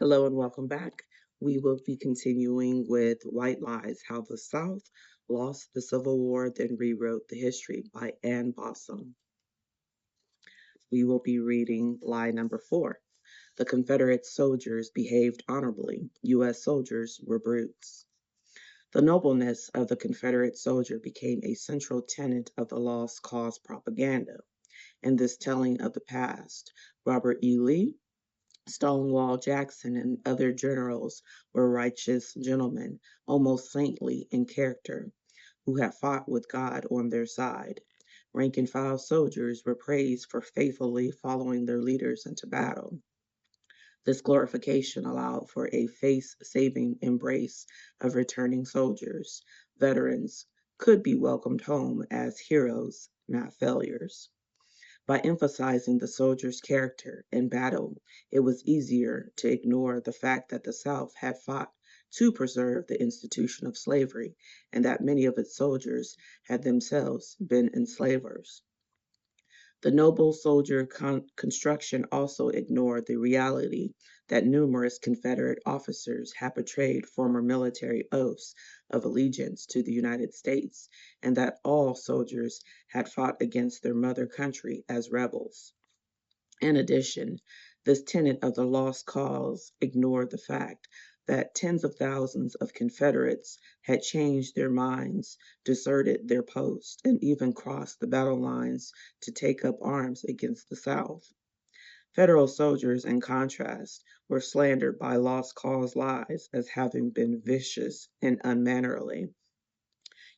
Hello and welcome back. We will be continuing with White Lies How the South Lost the Civil War, then Rewrote the History by Ann Bausum. We will be reading lie number 4. The Confederate soldiers behaved honorably. U.S. soldiers were brutes. The nobleness of the Confederate soldier became a central tenet of the lost cause propaganda. In this telling of the past, Robert E. Lee, Stonewall Jackson and other generals were righteous gentlemen, almost saintly in character, who had fought with God on their side. Rank and file soldiers were praised for faithfully following their leaders into battle. This glorification allowed for a face saving embrace of returning soldiers. Veterans could be welcomed home as heroes, not failures. By emphasizing the soldier's character in battle, it was easier to ignore the fact that the South had fought to preserve the institution of slavery and that many of its soldiers had themselves been enslavers. The noble soldier construction also ignored the reality that numerous Confederate officers had betrayed former military oaths of allegiance to the United States, and that all soldiers had fought against their mother country as rebels. In addition, this tenet of the lost cause ignored the fact that tens of thousands of Confederates had changed their minds, deserted their posts, and even crossed the battle lines to take up arms against the South. Federal soldiers, in contrast, were slandered by lost cause lies as having been vicious and unmannerly.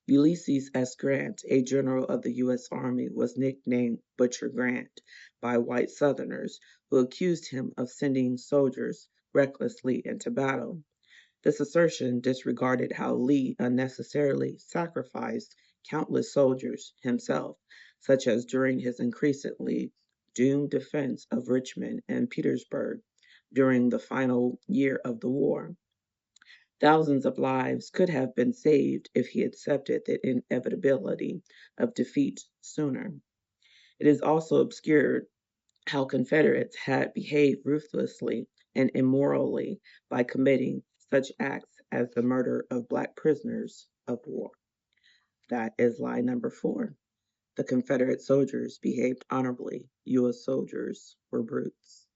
Ulysses S. Grant, a general of the U.S. Army, was nicknamed Butcher Grant by white Southerners who accused him of sending soldiers recklessly into battle. This assertion disregarded how Lee unnecessarily sacrificed countless soldiers himself, such as during his increasingly doomed defense of Richmond and Petersburg during the final year of the war. Thousands of lives could have been saved if he accepted the inevitability of defeat sooner. It is also obscured how Confederates had behaved ruthlessly and immorally by committing such acts as the murder of Black prisoners of war. That is lie number 4. The Confederate soldiers behaved honorably. U.S. soldiers were brutes.